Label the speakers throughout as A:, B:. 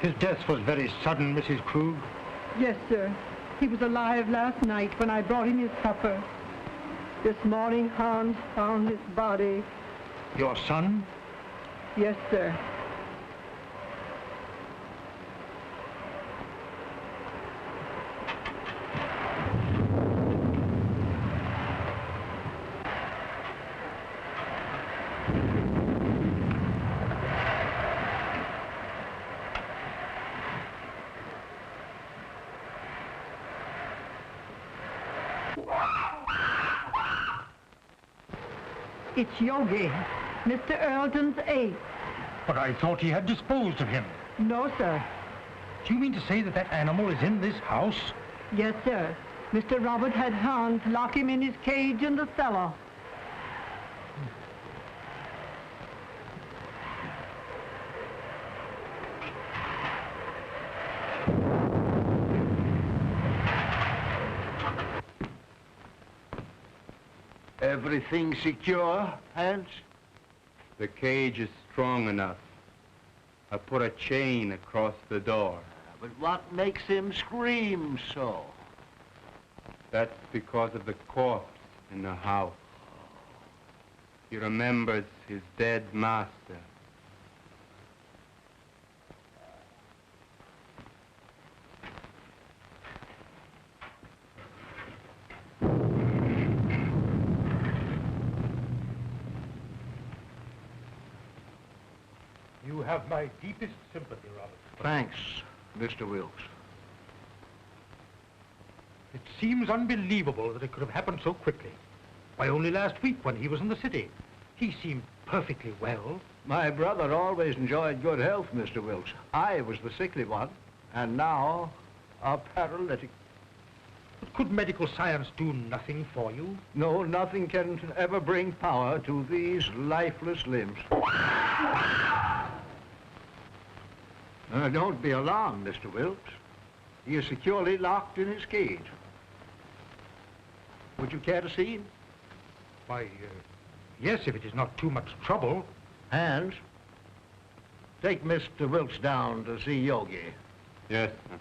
A: His death was very sudden, Mrs. Krug.
B: Yes, sir. He was alive last night when I brought him his supper. This morning, Hans found his body.
A: Your son?
B: Yes, sir. It's Yogi, Mr. Earleton's ape.
A: But I thought he had disposed of him.
B: No, sir.
A: Do you mean to say that that animal is in this house?
B: Yes, sir. Mr. Robert had Hans lock him in his cage in the cellar.
C: Everything secure, Hans?
D: The cage is strong enough. I put a chain across the door.
C: But what makes him scream so?
D: That's because of the corpse in the house. He remembers his dead master.
A: You have my deepest sympathy, Robert.
C: Thanks, Mr. Wilkes.
A: It seems unbelievable that it could have happened so quickly. Why, only last week when he was in the city. He seemed perfectly well.
C: My brother always enjoyed good health, Mr. Wilkes. I was the sickly one, and now a paralytic.
A: But could medical science do nothing for you?
C: No, nothing can ever bring power to these lifeless limbs. Don't be alarmed, Mr. Wilkes. He is securely locked in his cage. Would you care to see him?
A: Why, yes, if it is not too much trouble.
C: Hans, take Mr. Wilkes down to see Yogi.
D: Yes, sir.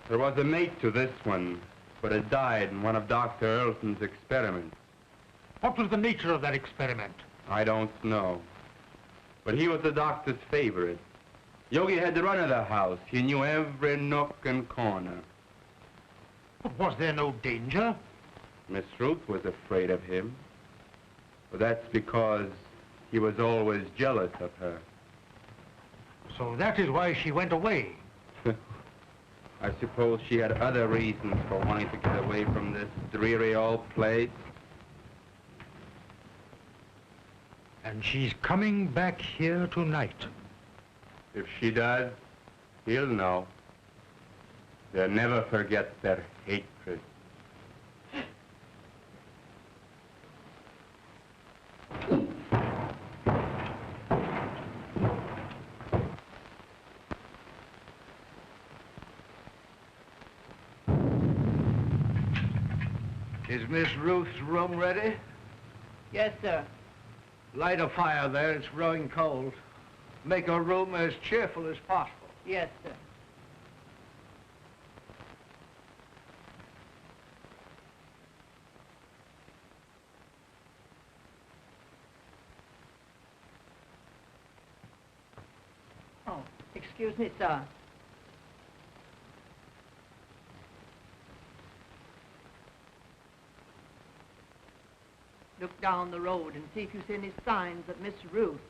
D: There was a mate to this one, but it died in one of Dr. Earleton's experiments.
A: What was the nature of that experiment?
D: I don't know. But he was the doctor's favorite. Yogi had the run of the house. He knew every nook and corner.
A: But was there no danger?
D: Miss Ruth was afraid of him. But that's because he was always jealous of her.
A: So that is why she went away.
D: I suppose she had other reasons for wanting to get away from this dreary old place.
A: And she's coming back here tonight.
D: If she does, he'll know. They'll never forget their hatred.
C: Is Miss Ruth's room ready?
B: Yes, sir.
C: Light a fire there, it's growing cold. Make her room as cheerful as possible.
B: Yes, sir. Oh, excuse me, sir. Look down the road and see if you see any signs of Miss Ruth.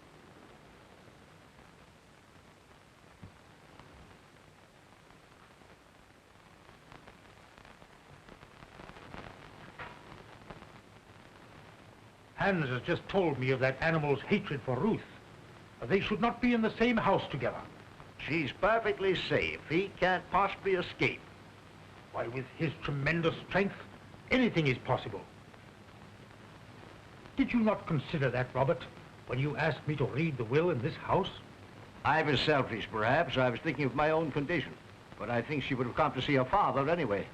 A: Hans has just told me of that animal's hatred for Ruth. They should not be in the same house together.
C: She's perfectly safe. He can't possibly escape.
A: Why, with his tremendous strength, anything is possible. Did you not consider that, Robert, when you asked me to read the will in this house?
C: I was selfish, perhaps. I was thinking of my own condition. But I think she would have come to see her father anyway.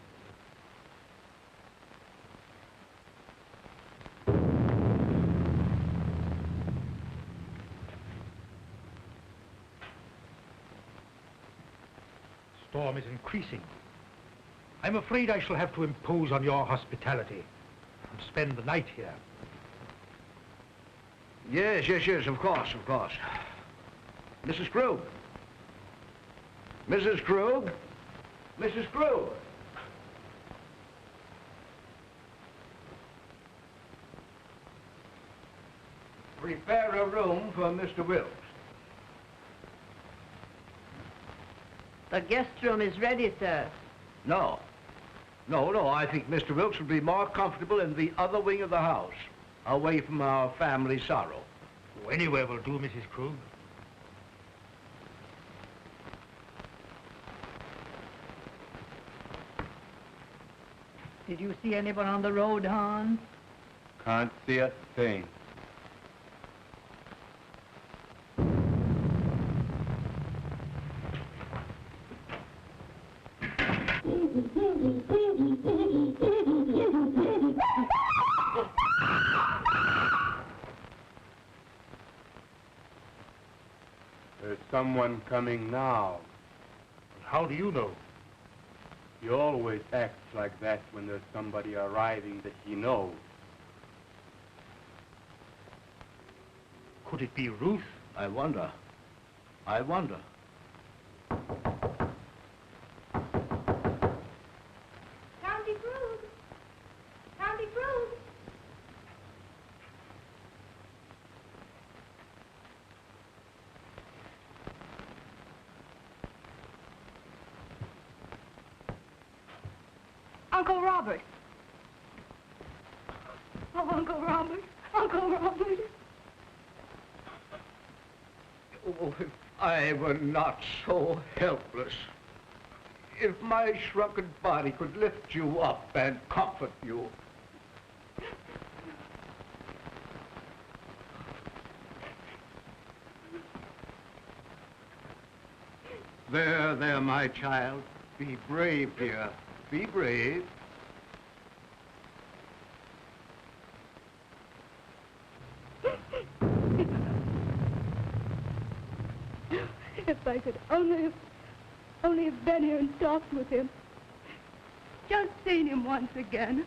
A: Storm is increasing. I'm afraid I shall have to impose on your hospitality and spend the night here.
C: Yes, of course. Mrs. Krug. Mrs. Krug? Mrs. Krug! Prepare a room for Mr. Wilkes.
B: The guest room is ready, sir.
C: No. I think Mr. Wilkes would be more comfortable in the other wing of the house, away from our family sorrow.
A: Oh, anywhere will do, Mrs. Krug.
B: Did you see anyone on the road, Hans?
D: Can't see a thing. There's someone coming now.
A: How do you know?
D: He always acts like that when there's somebody arriving that he knows.
A: Could it be Ruth?
C: I wonder.
E: County Krug! County Krug! Uncle Robert! Oh, Uncle Robert! Uncle Robert!
C: Oh, if I were not so helpless. If my shrunken body could lift you up and comfort you. There, my child. Be brave, dear. Be brave.
E: If I could only have been here and talked with him. Just seen him once again.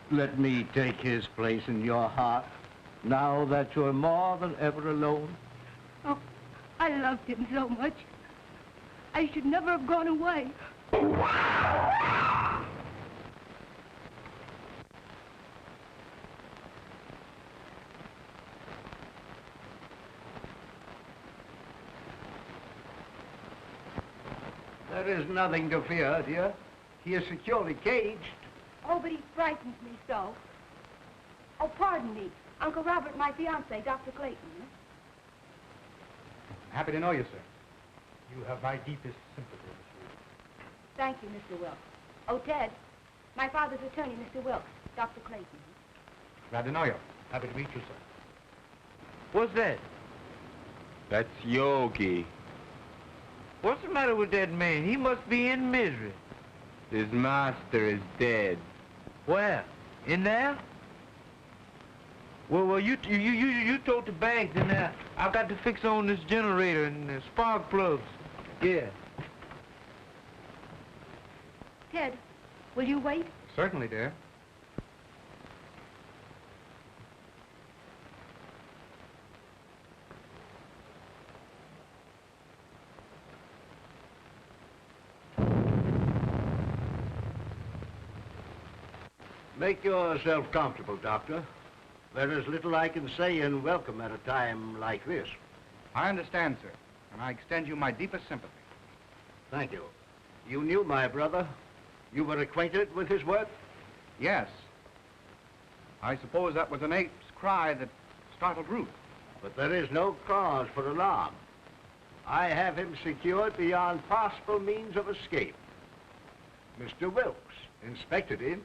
C: Let me take his place in your heart, now that you're more than ever alone.
E: Oh, I loved him so much. I should never have gone away.
C: There is nothing to fear, dear. He is securely caged.
E: Oh, but he frightens me so. Oh, pardon me. Uncle Robert, my fiancé, Dr. Clayton.
A: Happy to know you, sir. You have my deepest sympathy.
E: Thank you, Mr. Wilkes. Oh, Ted, my father's attorney, Mr. Wilkes, Dr. Clayton.
A: Glad to know you. Happy to meet you, sir.
F: What's that?
D: That's Yogi.
F: What's the matter with that man? He must be in misery.
D: His master is dead.
F: Where? In there? Well, you told the bank, then I got to fix on this generator and the spark plugs. Yeah.
E: Ted, will you wait?
A: Certainly, dear.
C: Make yourself comfortable, Doctor. There is little I can say in welcome at a time like this.
G: I understand, sir, and I extend you my deepest sympathy.
C: Thank you. You knew my brother. You were acquainted with his work?
G: Yes. I suppose that was an ape's cry that startled Ruth.
C: But there is no cause for alarm. I have him secured beyond possible means of escape. Mr. Wilkes inspected him.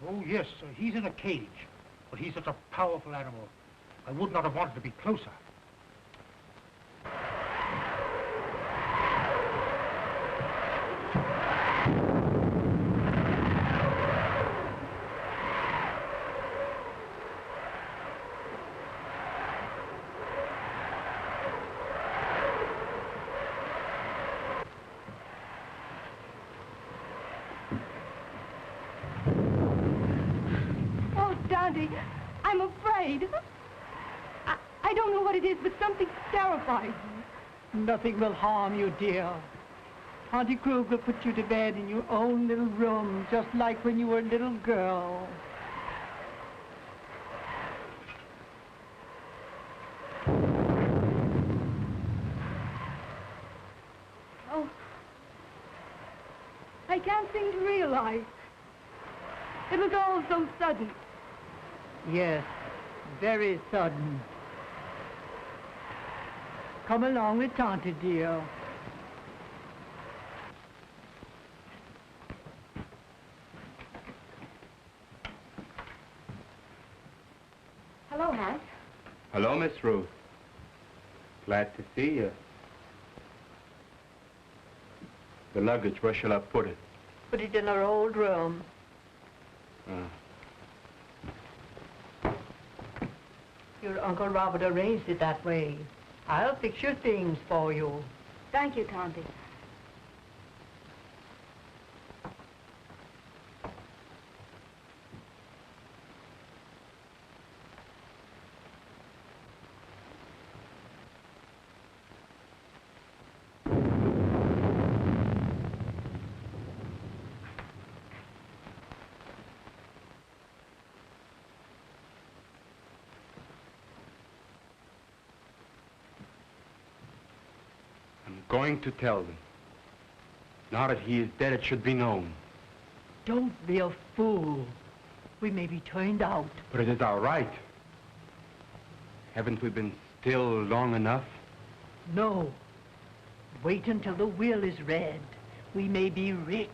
A: Oh, yes, sir. He's in a cage. But he's such a powerful animal. I would not have wanted to be closer.
E: Oh, Dante, I'm afraid. I don't know what it is, but something terrifies me.
B: Nothing will harm you, dear. Auntie Krug will put you to bed in your own little room, just like when you were a little girl.
E: Oh, I can't seem to realize. It was all so sudden.
B: Yes, very sudden. Come along with Tante, dear.
E: Hello, Hans.
D: Hello, Miss Ruth. Glad to see you. The luggage, where shall I put it?
B: Put it in our old room. Your Uncle Robert arranged it that way. I'll fix your things for you.
E: Thank you, Tante.
D: I'm going to tell them. Now that he is dead, it should be known.
B: Don't be a fool. We may be turned out.
D: But it is our right. Haven't we been still long enough?
B: No. Wait until the will is read. We may be rich.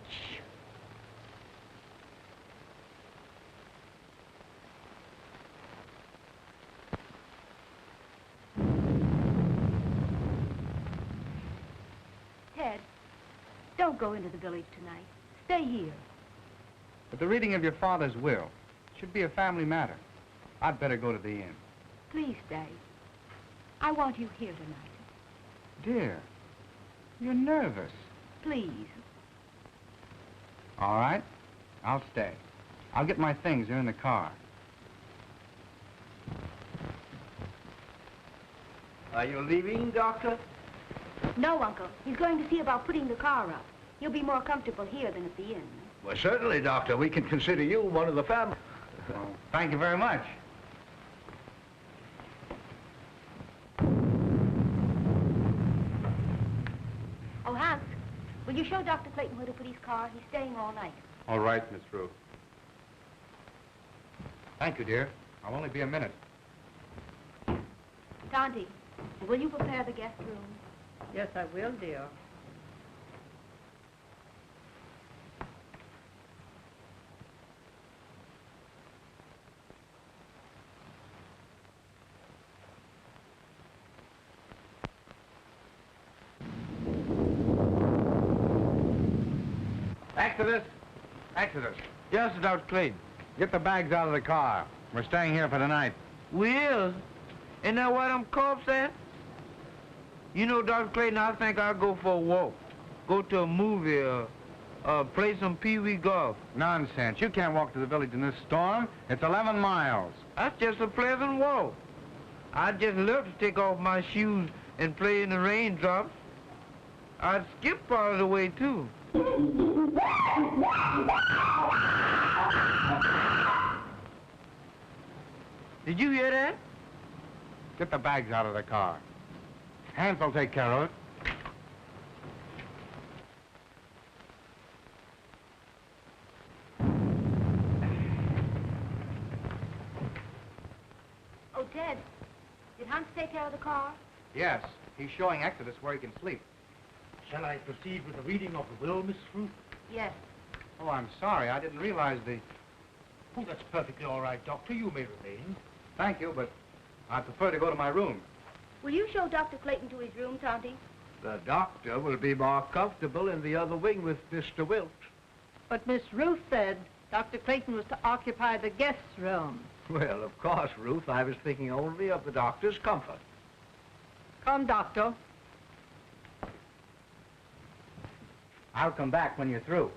E: Ted, don't go into the village tonight. Stay here.
G: But the reading of your father's will should be a family matter. I'd better go to the inn.
E: Please stay. I want you here tonight.
G: Dear, you're nervous.
E: Please.
G: All right, I'll stay. I'll get my things. They're in the car.
C: Are you leaving, Doctor?
E: No, Uncle. He's going to see about putting the car up. You'll be more comfortable here than at the inn.
C: Well, certainly, Doctor. We can consider you one of the family.
G: Well, thank you very much.
E: Oh, Hans, will you show Dr. Clayton where to put his car? He's staying all night.
D: All right, Miss Ruth.
G: Thank you, dear. I'll only be a minute.
E: Tante, will you prepare the guest room?
B: Yes, I will, dear.
G: Exodus! Exodus!
F: Yes, Dr. Clayton.
G: Get the bags out of the car. We're staying here for the night.
F: We is. Isn't that where them corpses at? You know, Dr. Clayton, I think I'll go for a walk. Go to a movie or play some pee-wee golf.
G: Nonsense. You can't walk to the village in this storm. It's 11 miles.
F: That's just a pleasant walk. I'd just love to take off my shoes and play in the raindrops. I'd skip part of the way, too. Did you hear that?
G: Get the bags out of the car. Hans will take care of it.
H: Ted, did Hans take care of the car?
G: Yes, he's showing Exodus where he can sleep.
A: Shall I proceed with the reading of the will, Miss Ruth?
H: Yes.
G: Oh, I'm sorry. I didn't realize the...
A: Oh, that's perfectly all right, Doctor. You may remain.
G: Thank you, but I prefer to go to my room.
H: Will you show Dr. Clayton to his room, Tonty?
C: The doctor will be more comfortable in the other wing with Mr. Wilt.
B: But Miss Ruth said Dr. Clayton was to occupy the guest room.
C: Well, of course, Ruth, I was thinking only of the doctor's comfort.
B: Come, Doctor.
G: I'll come back when you're through.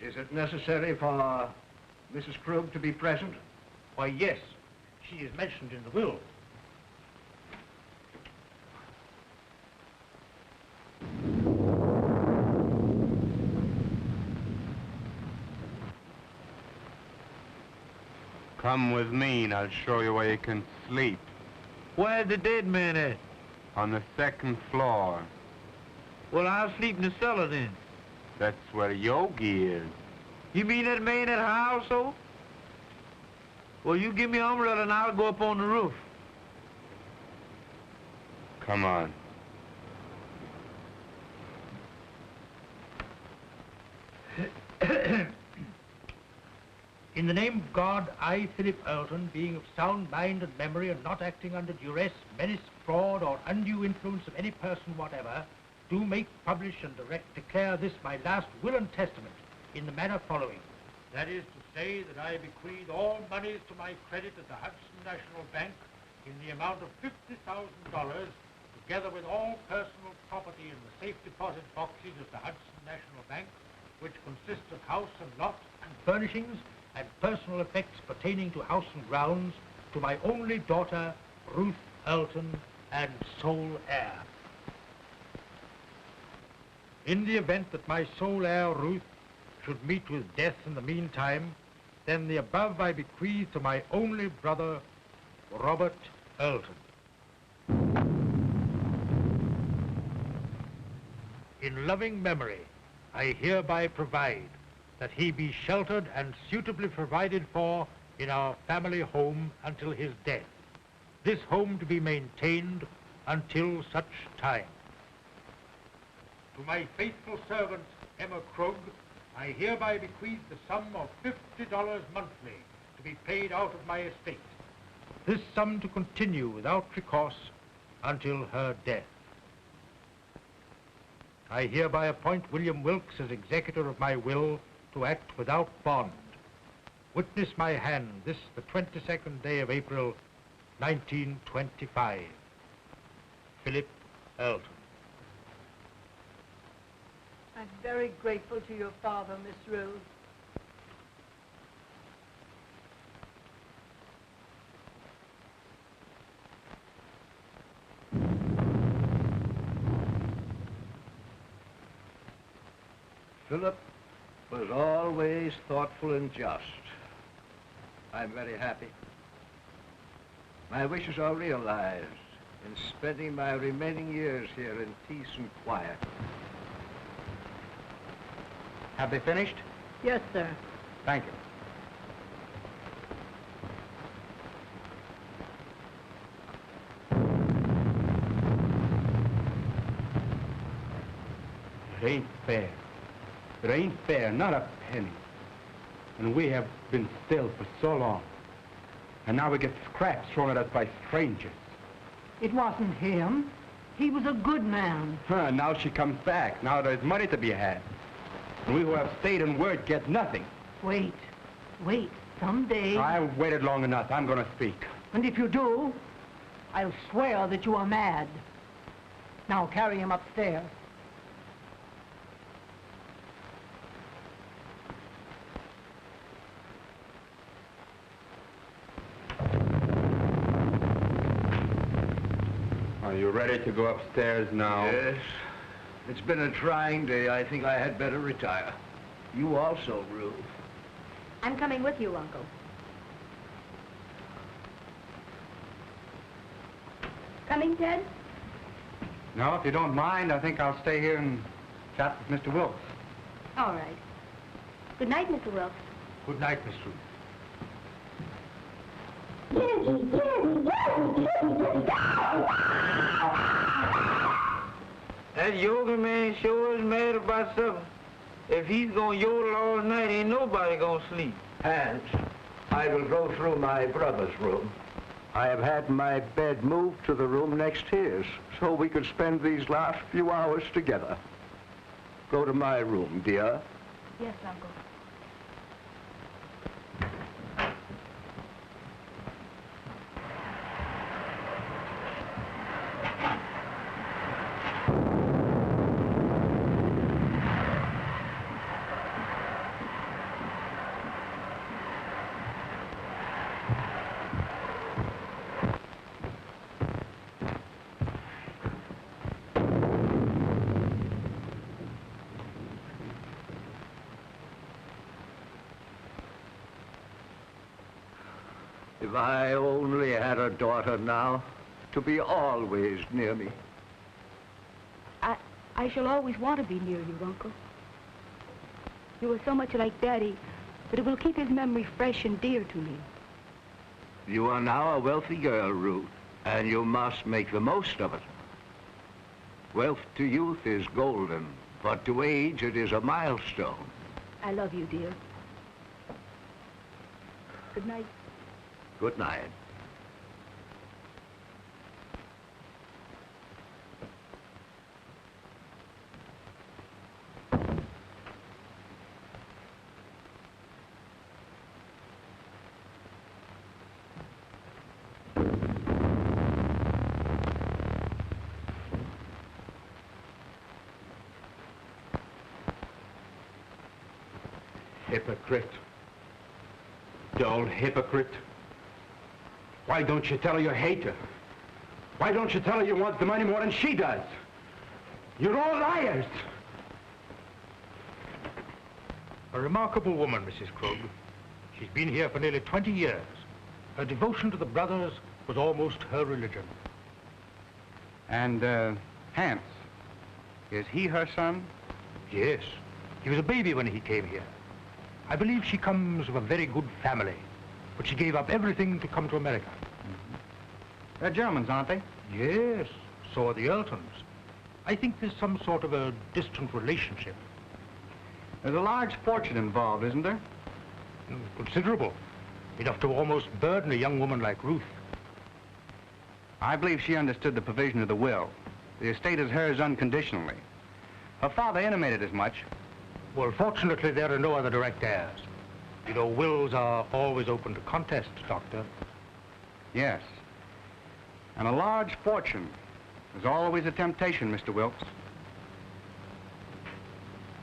C: Is it necessary for Mrs. Krug to be present?
A: Why, yes. She is mentioned in the will.
D: Come with me and I'll show you where you can sleep.
F: Where's the dead man at?
D: On the second floor.
F: Well, I'll sleep in the cellar then.
D: That's where Yogi is.
F: You mean that man at her household? Well, you give me an umbrella and I'll go up on the roof.
D: Come on.
A: In the name of God, I, Philip Earlton, being of sound mind and memory and not acting under duress, menace, fraud, or undue influence of any person whatever, do make, publish, and declare this my last will and testament in the manner following. That is to say that I bequeath all monies to my credit at the Hudson National Bank in the amount of $50,000, together with all personal property in the safe deposit boxes of the Hudson National Bank, which consist of house and lot and furnishings, and personal effects pertaining to house and grounds, to my only daughter, Ruth Earlton, and sole heir. In the event that my sole heir, Ruth, should meet with death in the meantime, then the above I bequeath to my only brother, Robert Earlton. In loving memory, I hereby provide that he be sheltered and suitably provided for in our family home until his death. This home to be maintained until such time. To my faithful servant, Emma Krug, I hereby bequeath the sum of $50 monthly to be paid out of my estate. This sum to continue without recourse until her death. I hereby appoint William Wilkes as executor of my will to act without bond. Witness my hand this the 22nd day of April, 1925. Philip Earlton.
B: I'm very grateful to your father, Miss Rose.
C: Philip was always thoughtful and just. I'm very happy. My wishes are realized in spending my remaining years here in peace and quiet.
G: Have they finished?
B: Yes, sir.
G: Thank you.
D: It ain't fair. It ain't fair, not a penny. And we have been still for so long. And now we get scraps thrown at us by strangers.
B: It wasn't him. He was a good man.
D: Now she comes back. Now there's money to be had. And we who have stayed in word get nothing.
B: Wait. Someday...
D: I've waited long enough. I'm going to speak.
B: And if you do, I'll swear that you are mad. Now carry him upstairs.
D: Are you ready to go upstairs now?
C: Yes. It's been a trying day. I think I had better retire. You also, Ruth.
H: I'm coming with you, Uncle. Coming, Ted?
G: No, if you don't mind, I think I'll stay here and chat with Mr. Wilkes.
H: All right. Good night, Mr. Wilkes.
A: Good night, Miss Ruth.
F: That yoga man sure is mad about something. If he's gonna yodel all night, ain't nobody gonna sleep.
C: Hans, I will go through my brother's room. I have had my bed moved to the room next to his, so we could spend these last few hours together. Go to my room, dear.
H: Yes, Uncle.
C: If I only had a daughter now, to be always near me.
H: I shall always want to be near you, Uncle. You are so much like Daddy that it will keep his memory fresh and dear to me.
C: You are now a wealthy girl, Ruth, and you must make the most of it. Wealth to youth is golden, but to age it is a milestone.
H: I love you, dear. Good night.
C: Good night.
D: Hypocrite. Dull hypocrite. Why don't you tell her you hate her? Why don't you tell her you want the money more than she does? You're all liars.
A: A remarkable woman, Mrs. Krug. She's been here for nearly 20 years. Her devotion to the brothers was almost her religion.
G: And, Hans, is he her son?
A: Yes. He was a baby when he came here. I believe she comes of a very good family, but she gave up everything to come to America.
G: Mm-hmm. They're Germans, aren't they?
A: Yes, so are the Eltons. I think there's some sort of a distant relationship.
G: There's a large fortune involved, isn't there?
A: Considerable. Enough to almost burden a young woman like Ruth.
G: I believe she understood the provision of the will. The estate is hers unconditionally. Her father intimated as much.
A: Well, fortunately, there are no other direct heirs. You know, wills are always open to contest, Doctor.
G: Yes. And a large fortune is always a temptation, Mr. Wilkes.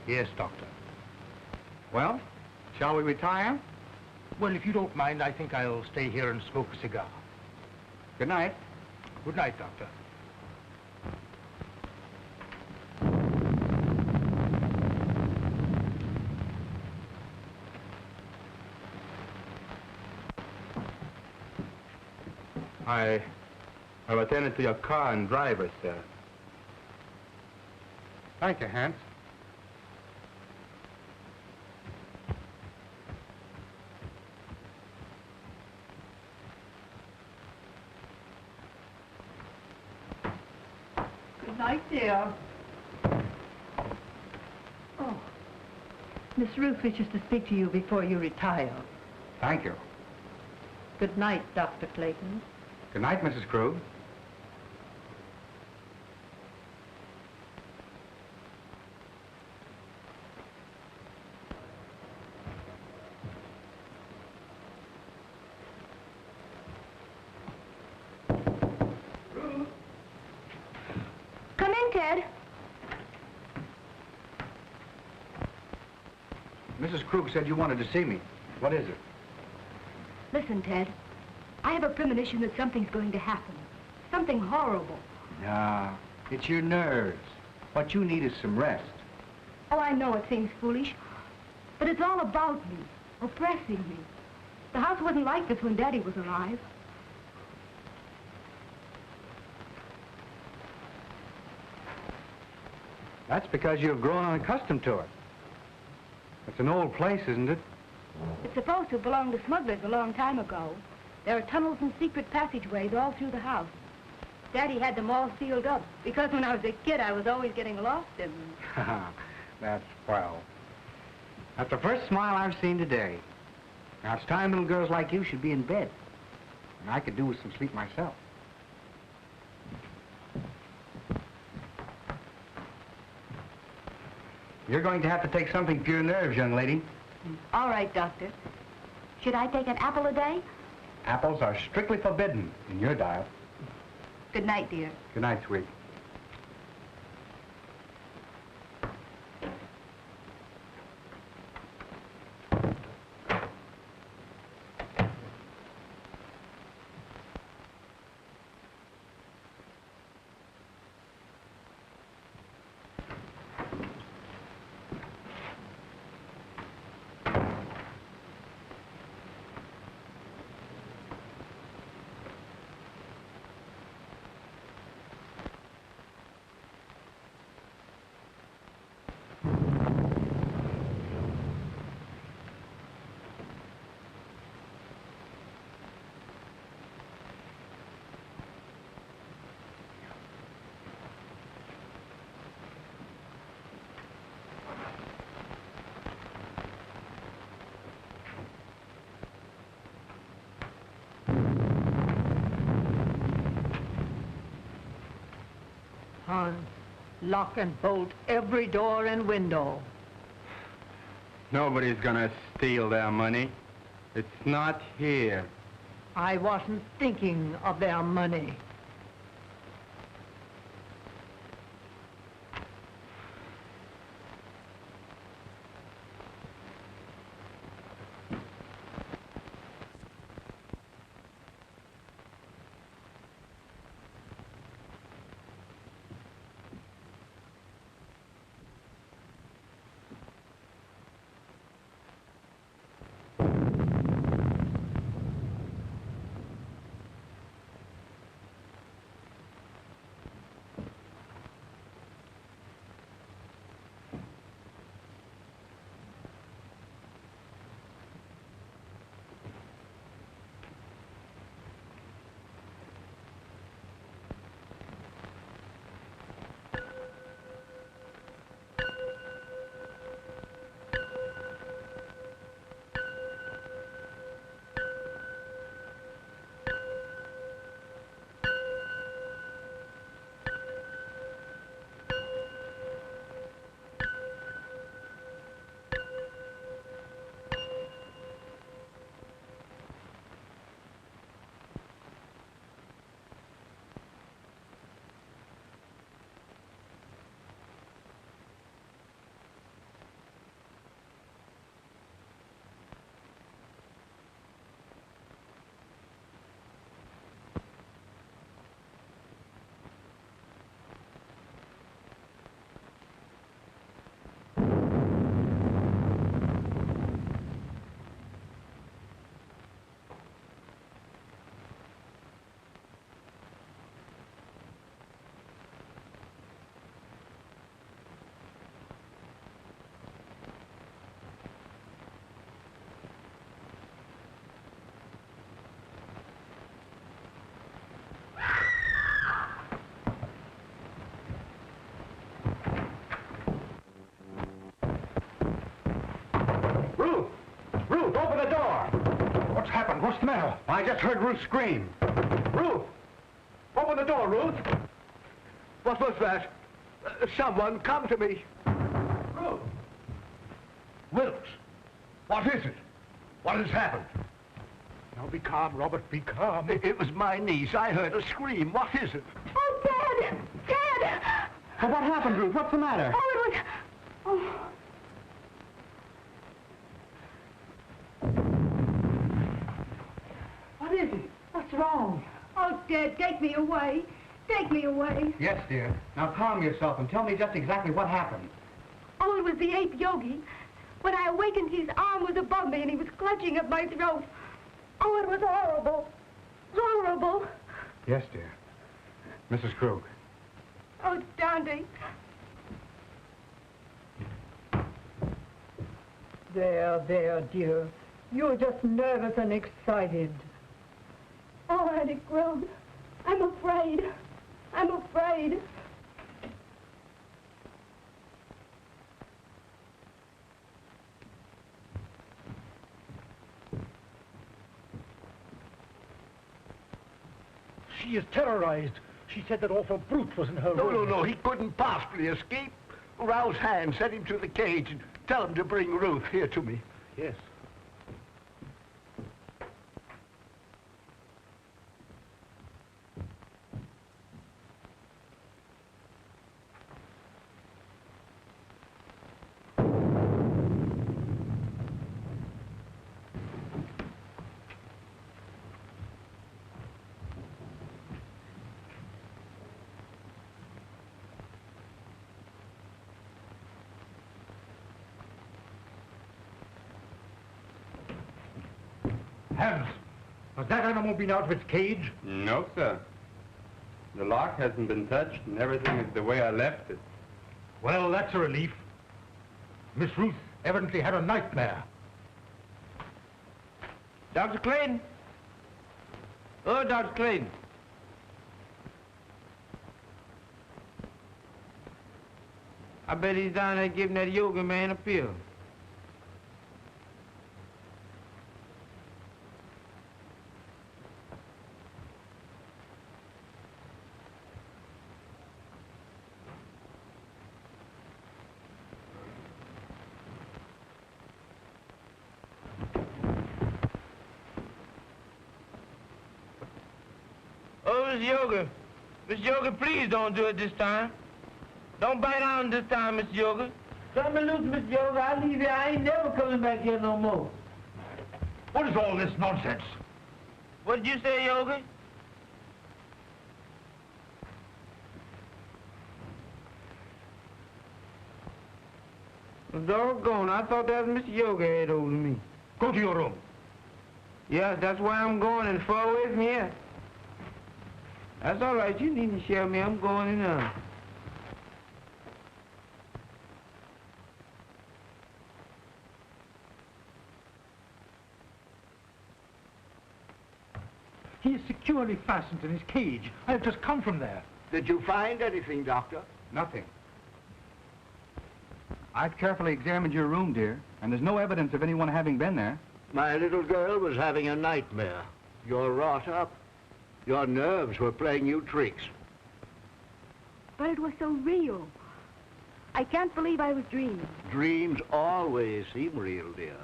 A: Yes, Doctor.
G: Well, shall we retire?
A: Well, if you don't mind, I think I'll stay here and smoke a cigar.
G: Good night.
A: Good night, Doctor.
D: I've attended to your car and driver, sir.
G: Thank you, Hans.
B: Good night, dear. Oh, Miss Ruth wishes to speak to you before you retire.
G: Thank you.
B: Good night, Dr. Clayton.
G: Good night, Mrs. Krug.
H: Come in, Ted.
G: Mrs. Krug said you wanted to see me. What is it?
H: Listen, Ted. I have a premonition that something's going to happen. Something horrible.
G: Nah, it's your nerves. What you need is some rest.
H: Oh, I know it seems foolish, but it's all about me, oppressing me. The house wasn't like this when Daddy was alive.
G: That's because you've grown unaccustomed to it. It's an old place, isn't it?
H: It's supposed to have belonged to smugglers a long time ago. There are tunnels and secret passageways all through the house. Daddy had them all sealed up because when I was a kid, I was always getting lost in them.
G: That's swell. That's the first smile I've seen today. Now, it's time little girls like you should be in bed. And I could do with some sleep myself. You're going to have to take something for your nerves, young lady.
H: All right, Doctor. Should I take an apple a day?
G: Apples are strictly forbidden in your diet.
H: Good night, dear.
G: Good night, sweet.
B: Hans, lock and bolt every door and window.
D: Nobody's gonna steal their money. It's not here.
B: I wasn't thinking of their money.
G: Ruth, open the door! What's happened? What's the matter? I just heard Ruth scream. Ruth! Open the door, Ruth!
C: What was that? Someone come to me.
G: Ruth! Wilkes! What is it? What has happened? Now be calm, Robert, be calm.
C: It was my niece. I heard a scream. What is it?
H: Oh, Dad! Dad!
G: Well, what happened, Ruth? What's the matter?
H: Oh, it was... Oh.
B: What is it? What's wrong?
H: Oh, Dad, take me away. Take me away.
G: Yes, dear. Now calm yourself and tell me just exactly what happened.
H: Oh, it was the ape Yogi. When I awakened, his arm was above me and he was clutching at my throat. Oh, it was horrible. Horrible.
G: Yes, dear. Mrs. Krug.
H: Oh, Dante.
B: There, dear. You're just nervous and excited.
E: Oh, Auntie Krug, I'm afraid. I'm afraid.
A: She is terrorized. She said that awful brute was in her room.
C: No, he couldn't possibly escape. Rouse Hand, send him to the cage and tell him to bring Ruth here to me.
A: Yes. Hans, has that animal been out of its cage?
D: No, sir. The lock hasn't been touched, and everything is the way I left it.
A: Well, that's a relief. Miss Ruth evidently had a nightmare.
F: Dr. Clayton? Oh, Dr. Clayton. I bet he's down there giving that yoga man a pill. Oh, Miss Yoga. Miss Yoga, please don't do it this time. Don't bite on this time, Miss Yoga. Cut me loose, Miss Yoga. I'll leave you. I ain't never coming back here no more.
A: What is all this nonsense?
F: What did you say, Yoga? Doggone, I thought that was Mr. Yoga had hold of me.
A: Go to your room.
F: Yes, that's where I'm going, and far away from here. That's all right. You needn't share me. I'm going in now.
A: He is securely fastened in his cage. I have just come from there.
C: Did you find anything, Doctor?
D: Nothing.
G: I've carefully examined your room, dear, and there's no evidence of anyone having been there.
C: My little girl was having a nightmare. You're wrought up. Your nerves were playing you tricks.
H: But it was so real. I can't believe I was dreaming.
C: Dreams always seem real, dear.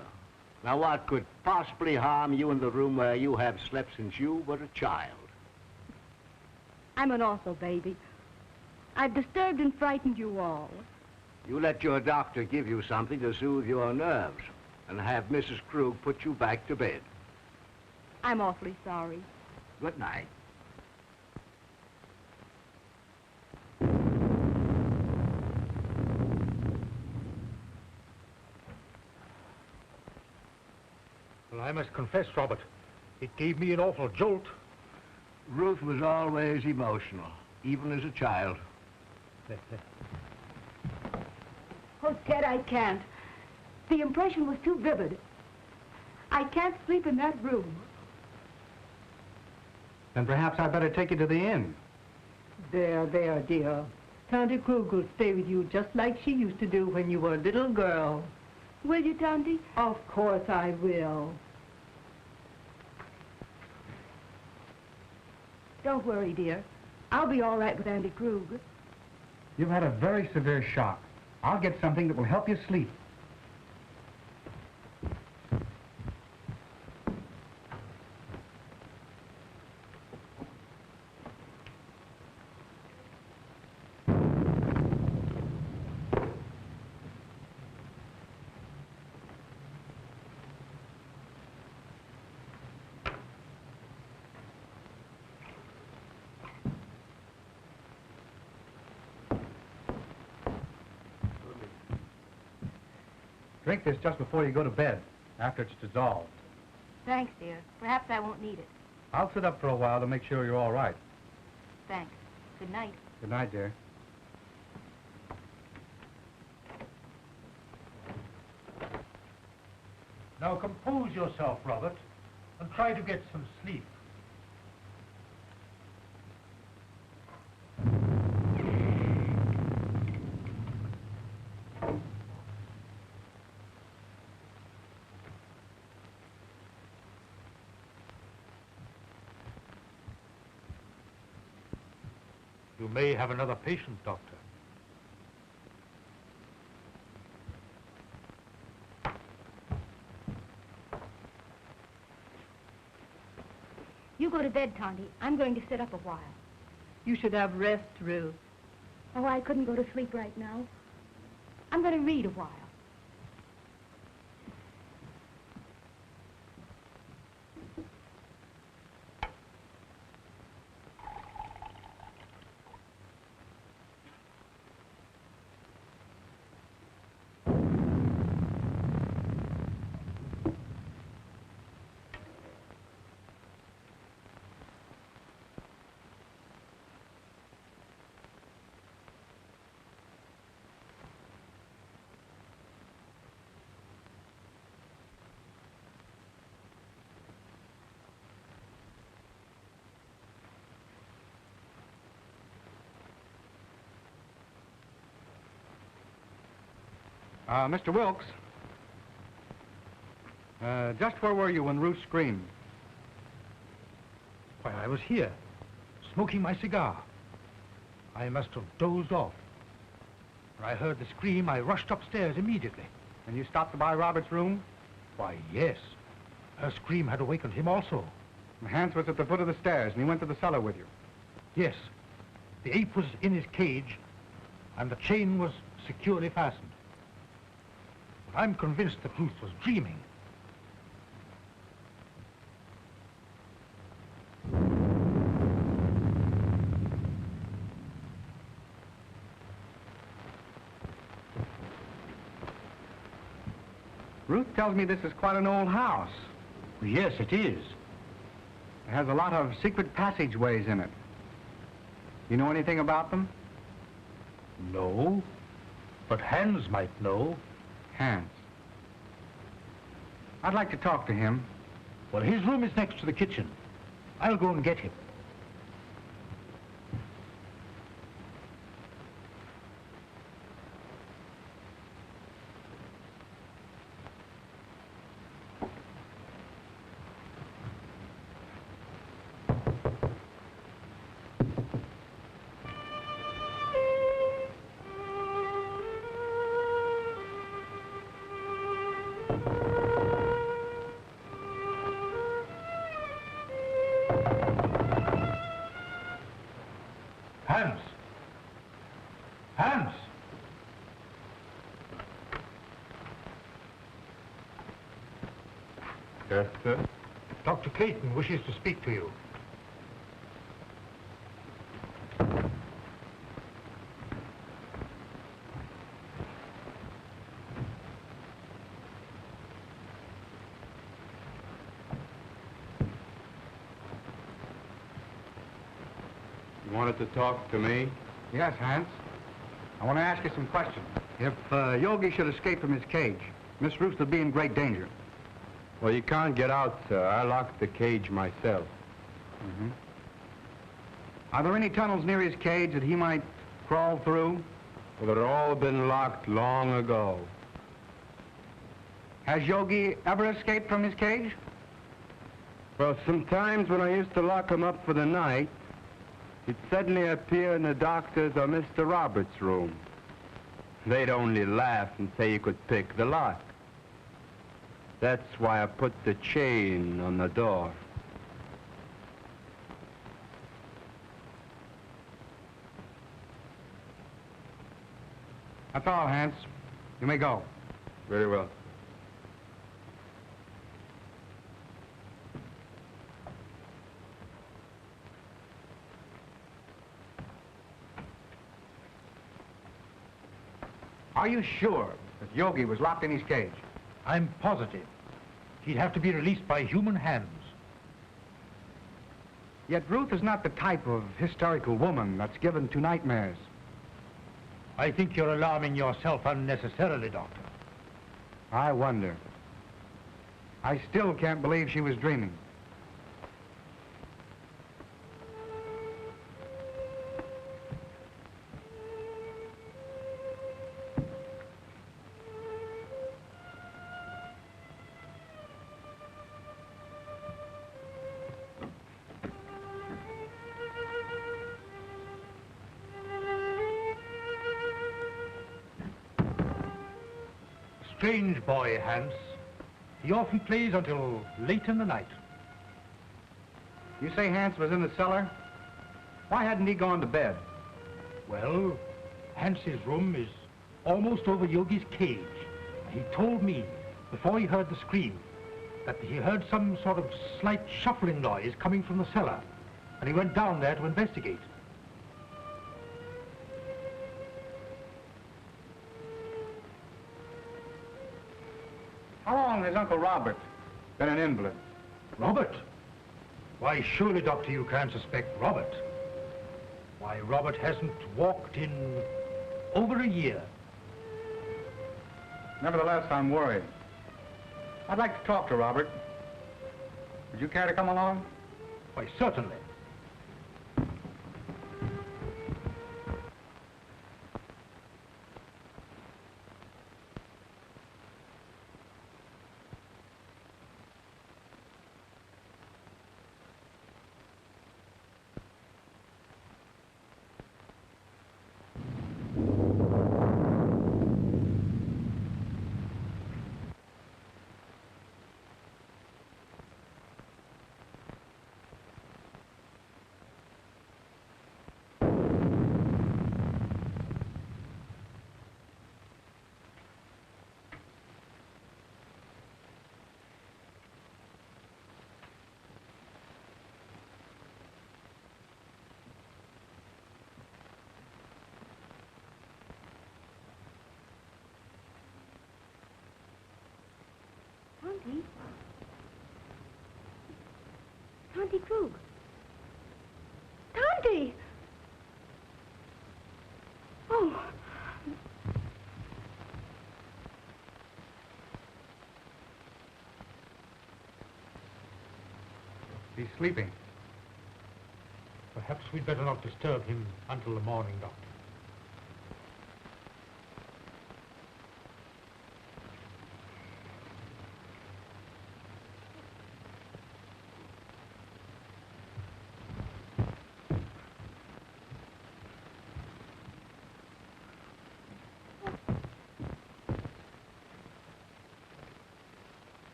C: Now, what could possibly harm you in the room where you have slept since you were a child?
H: I'm an awful baby. I've disturbed and frightened you all.
C: You let your doctor give you something to soothe your nerves and have Mrs. Krug put you back to bed.
H: I'm awfully sorry.
C: Good night.
A: Well, I must confess, Robert, it gave me an awful jolt.
C: Ruth was always emotional, even as a child.
H: Oh, Ted, I can't. The impression was too vivid. I can't sleep in that room.
G: Then perhaps I'd better take you to the inn.
B: There, dear. Tante Krug will stay with you just like she used to do when you were a little girl.
H: Will you, Tante?
B: Of course I will.
H: Don't worry, dear. I'll be all right with Auntie Krug.
G: You've had a very severe shock. I'll get something that will help you sleep. Drink this just before you go to bed, after it's dissolved.
H: Thanks, dear. Perhaps I won't need it.
G: I'll sit up for a while to make sure you're all right.
H: Thanks. Good night.
G: Good night, dear.
A: Now compose yourself, Robert, and try to get some sleep. You may have another patient, Doctor.
H: You go to bed, Tonty. I'm going to sit up a while.
B: You should have rest, Ruth.
H: Oh, I couldn't go to sleep right now. I'm going to read a while.
G: Mr. Wilkes, just where were you when Ruth screamed?
A: Why, I was here, smoking my cigar. I must have dozed off. When I heard the scream, I rushed upstairs immediately.
G: And you stopped by Robert's room?
A: Why, yes. Her scream had awakened him also.
G: Hans was at the foot of the stairs, and he went to the cellar with you.
A: Yes. The ape was in his cage, and the chain was securely fastened. But I'm convinced that Ruth was dreaming.
G: Ruth tells me this is quite an old house.
A: Yes, it is.
G: It has a lot of secret passageways in it. You know anything about them?
A: No, but Hans might know.
G: Hans. I'd like to talk to him.
A: Well, his room is next to the kitchen. I'll go and get him. Hans! Hans!
D: Yes, sir?
A: Dr. Clayton wishes to speak to you.
D: You wanted to talk to me?
G: Yes, Hans. I want to ask you some questions. If Yogi should escape from his cage, Miss Ruth would be in great danger.
D: Well, you can't get out, sir. I locked the cage myself.
G: Mm-hmm. Are there any tunnels near his cage that he might crawl through?
D: Well, they'd all been locked long ago.
G: Has Yogi ever escaped from his cage?
D: Well, sometimes when I used to lock him up for the night, he'd suddenly appear in the doctor's or Mr. Roberts' room. They'd only laugh and say he could pick the lock. That's why I put the chain on the door.
G: That's all, Hans. You may go.
D: Very well.
G: Are you sure that Yogi was locked in his cage?
A: I'm positive. He'd have to be released by human hands.
G: Yet Ruth is not the type of hysterical woman that's given to nightmares.
A: I think you're alarming yourself unnecessarily, Doctor.
G: I wonder. I still can't believe she was dreaming.
A: Strange boy, Hans. He often plays until late in the night.
G: You say Hans was in the cellar? Why hadn't he gone to bed?
A: Well, Hans's room is almost over Yogi's cage. He told me, before he heard the scream, that he heard some sort of slight shuffling noise coming from the cellar, and he went down there to investigate.
G: How long has Uncle Robert been an invalid?
A: Robert? Why, surely, Doctor, you can't suspect Robert. Why, Robert hasn't walked in over a year.
G: Nevertheless, I'm worried. I'd like to talk to Robert. Would you care to come along?
A: Why, certainly.
H: Tonty Krug. Tonty! Oh.
G: He's sleeping.
A: Perhaps we'd better not disturb him until the morning, Doctor.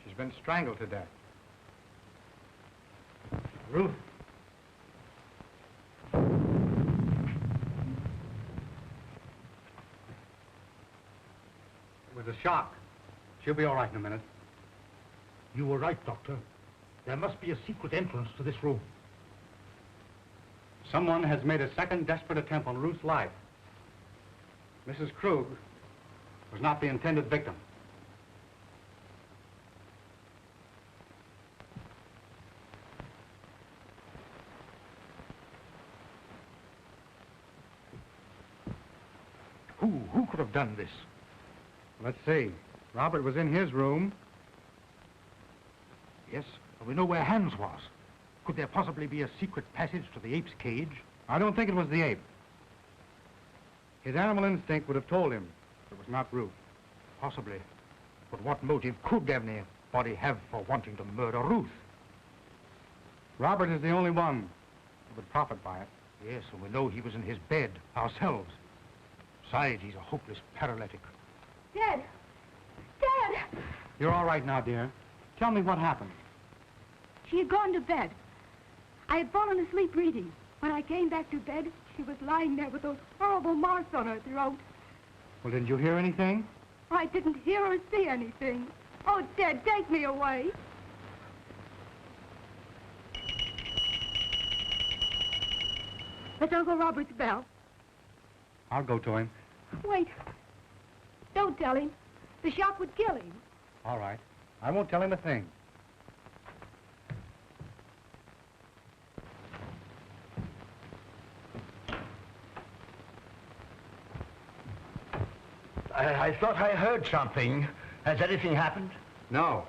G: She's been strangled to death.
A: Ruth.
G: It was a shock. She'll be all right in a minute.
A: You were right, Doctor. There must be a secret entrance to this room.
G: Someone has made a second desperate attempt on Ruth's life. Mrs. Krug was not the intended victim.
A: Who could have done this?
G: Let's see. Robert was in his room.
A: Yes, but we know where Hans was. Could there possibly be a secret passage to the ape's cage?
G: I don't think it was the ape. His animal instinct would have told him it was not Ruth.
A: Possibly. But what motive could anybody have for wanting to murder Ruth?
G: Robert is the only one who would profit by it.
A: Yes, and we know he was in his bed ourselves. Besides, he's a hopeless paralytic.
H: Dad! Dad!
G: You're all right now, dear. Tell me what happened.
H: She had gone to bed. I had fallen asleep reading. When I came back to bed, she was lying there with those horrible marks on her throat.
G: Well, didn't you hear anything?
H: I didn't hear or see anything. Oh, Dad, take me away. It's Uncle Robert's bell.
G: I'll go to him.
H: Wait. Don't tell him. The shock would kill him.
G: All right. I won't tell him a thing.
C: I thought I heard something. Has anything happened?
G: No.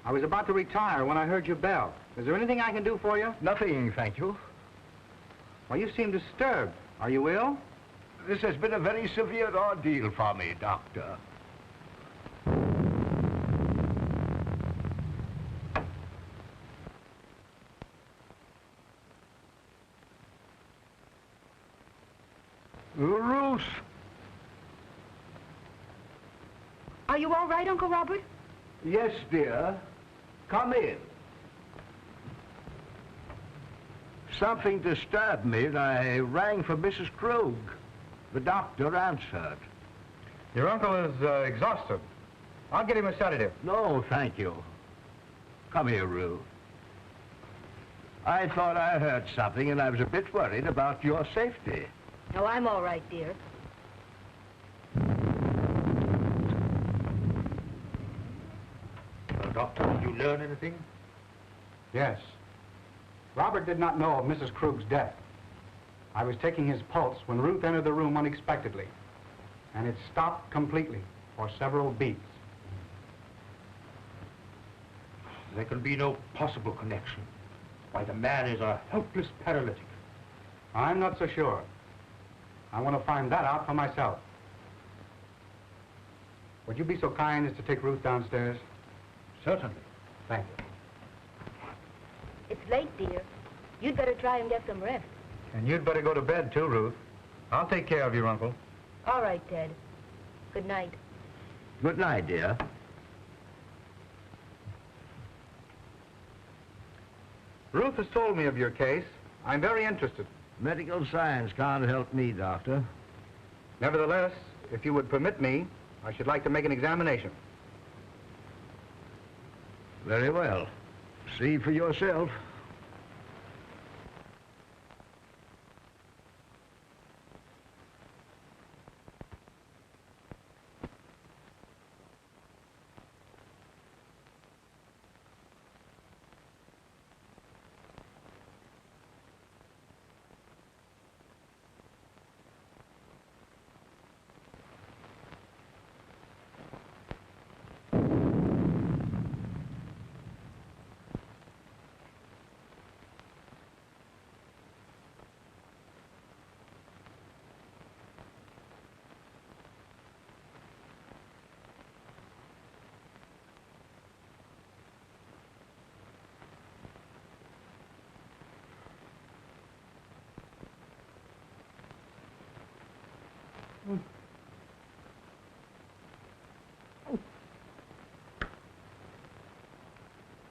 G: I was about to retire when I heard your bell. Is there anything I can do for you?
C: Nothing, thank you.
G: Well, you seem disturbed. Are you ill?
C: This has been a very severe ordeal for me, Doctor. Ruth!
H: Are you all right, Uncle Robert?
C: Yes, dear. Come in. Something disturbed me, and I rang for Mrs. Krug. The doctor answered.
D: Your uncle is exhausted. I'll get him a sedative.
C: No, thank you. Come here, Ruth. I thought I heard something, and I was a bit worried about your safety.
H: No, I'm all right, dear.
A: Well, Doctor, did you learn anything?
G: Yes. Robert did not know of Mrs. Krug's death. I was taking his pulse when Ruth entered the room unexpectedly, and it stopped completely for several beats.
A: There can be no possible connection. Why, the man is a helpless paralytic.
G: I'm not so sure. I want to find that out for myself. Would you be so kind as to take Ruth downstairs?
A: Certainly.
G: Thank you.
H: It's late, dear. You'd better try and get some rest.
D: And you'd better go to bed, too, Ruth. I'll take care of your uncle.
H: All right, Ted. Good night.
C: Good night, dear.
D: Ruth has told me of your case. I'm very interested.
C: Medical science can't help me, Doctor.
D: Nevertheless, if you would permit me, I should like to make an examination.
C: Very well. See for yourself.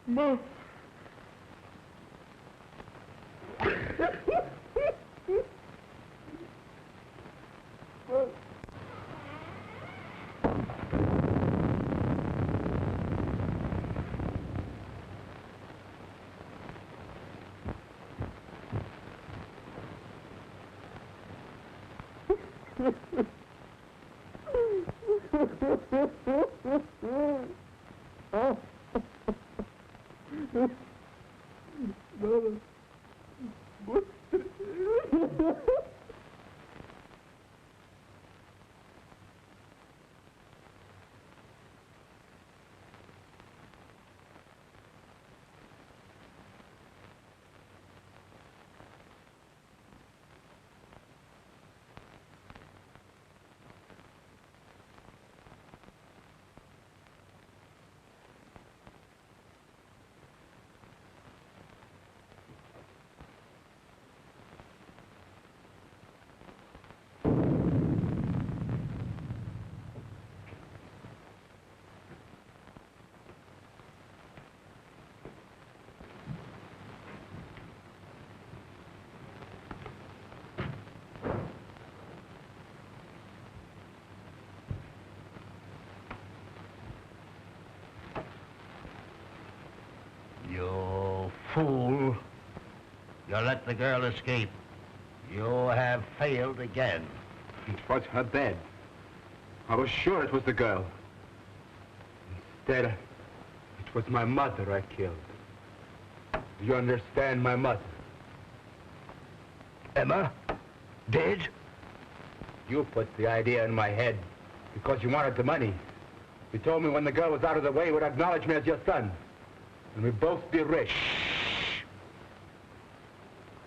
B: Mom.
C: You fool. You let the girl escape. You have failed again.
D: It was her bed. I was sure it was the girl. Instead, it was my mother I killed. Do you understand, my mother?
C: Emma? Dead?
D: You put the idea in my head. Because you wanted the money. You told me when the girl was out of the way, you would acknowledge me as your son. And we'd both be rich.
C: Shh.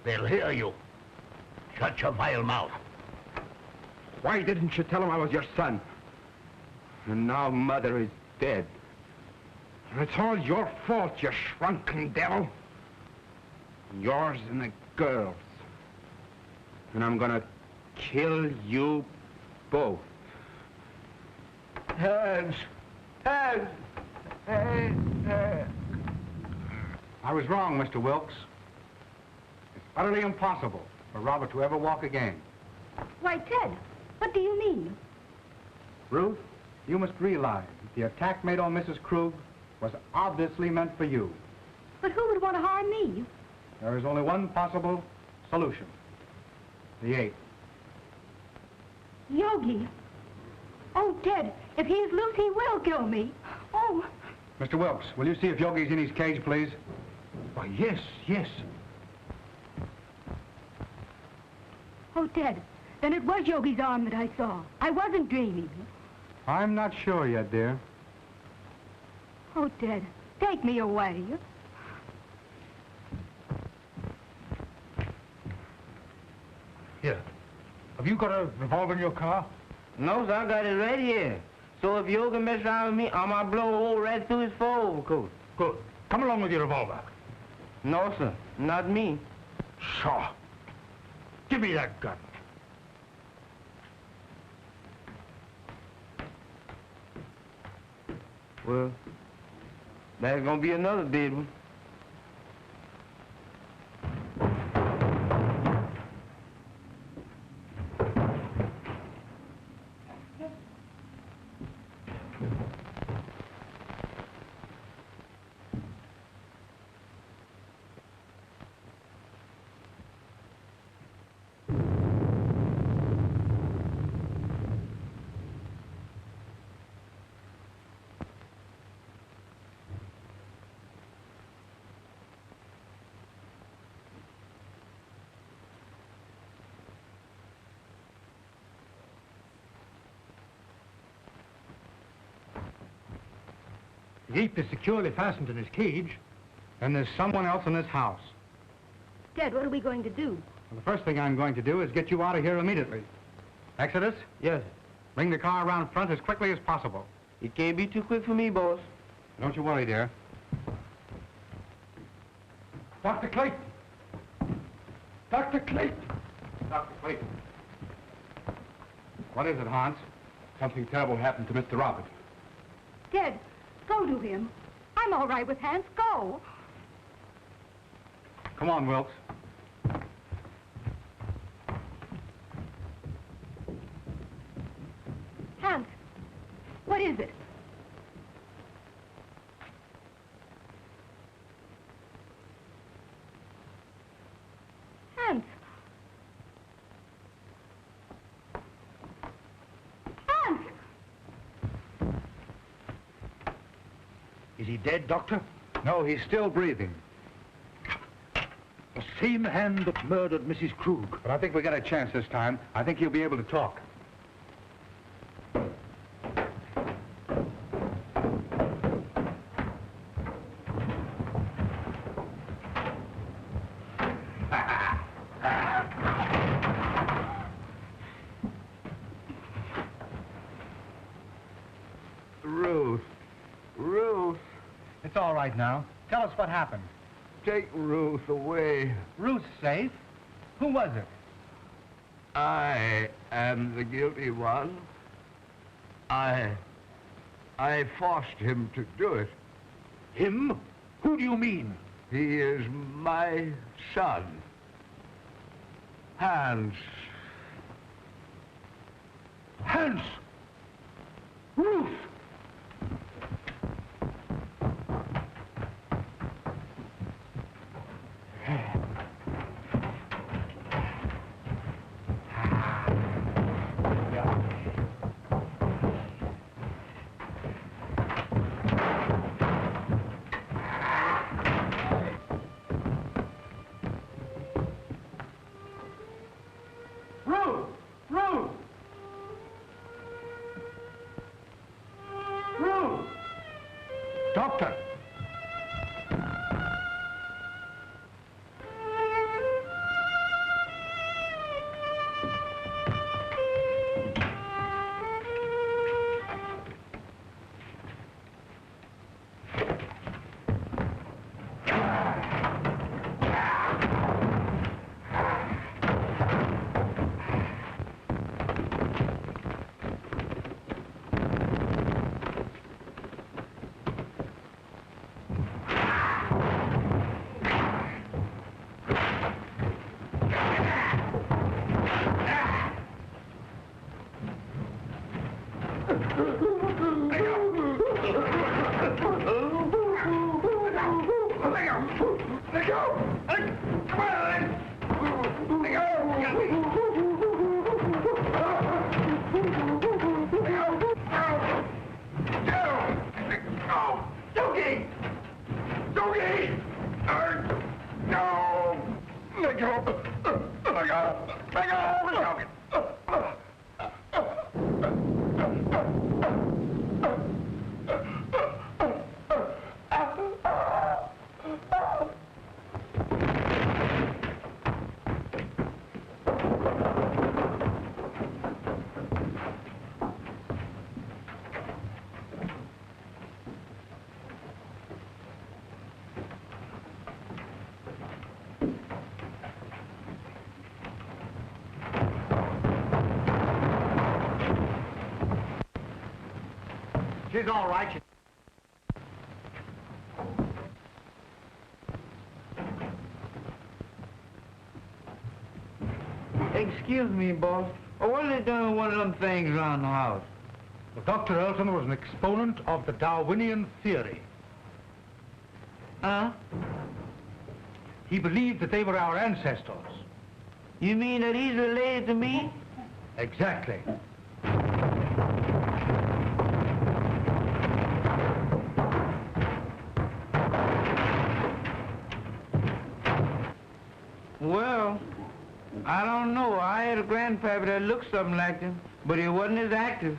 C: They'll hear you. Shut your vile mouth.
D: Why didn't you tell him I was your son? And now Mother is dead. And it's all your fault, you shrunken devil. Yours and the girl's. And I'm gonna kill you both.
C: Hands! Hands!
G: I was wrong, Mr. Wilkes. It's utterly impossible for Robert to ever walk again.
H: Why, Ted, what do you mean?
G: Ruth, you must realize that the attack made on Mrs. Krug was obviously meant for you.
H: But who would want to harm me?
G: There is only one possible solution. The ape.
H: Yogi. Oh, Ted, if he's loose, he will kill me. Oh.
G: Mr. Wilkes, will you see if Yogi's in his cage, please?
A: Why, yes, yes.
H: Oh, Ted, then it was Yogi's arm that I saw. I wasn't dreaming.
G: I'm not sure yet, dear.
H: Oh, Ted, take me away.
A: Here. Have you got a revolver in your car?
F: No, sir, I got it right here. So if you can mess around with me, I'm gonna blow a hole right through his fur overcoat.
A: Good. Come along with your revolver.
F: No, sir, not me.
A: Sure. Give me that gun.
F: Well, that's gonna be another dead one.
A: The ape is securely fastened in his cage.
G: Then there's someone else in this house.
H: Ted, what are we going to do?
G: Well, the first thing I'm going to do is get you out of here immediately. Exodus,
F: Yes,
G: bring the car around front as quickly as possible.
F: it can't be too quick for me, boss.
G: Don't you worry, dear.
A: Dr. Clayton! Dr. Clayton!
G: Dr. Clayton. What is it, Hans?
D: Something terrible happened to Mr. Robert.
H: Ted, go to him. I'm all right with Hans. Go.
G: Come on, Wilkes.
H: Hans, what is it? Hans. Hans!
A: Is he dead, Doctor?
G: No, he's still breathing.
A: The same hand that murdered Mrs. Krug.
G: But I think we got a chance this time. I think he'll be able to talk.
C: Ruth,
G: It's all right now. Tell us what happened.
C: take Ruth away.
G: Ruth's safe? Who was it?
C: I am the guilty one. I forced him to do it.
A: Him? Who do you mean?
C: He is my son. Hans.
A: Hans! Ruth!
C: Let go! Let go! Come on! Let go! Doogie! Doogie! No! Let go! Let go! Let go!
A: She's all right.
F: Excuse me, boss. What are they doing with one of them things around the house?
A: Well, Dr. Elton was an exponent of the Darwinian theory.
F: Huh?
A: He believed that they were our ancestors.
F: You mean that he's related to me?
A: Exactly.
F: Well, I don't know. I had a grandpappy that looked something like him, but he wasn't as active.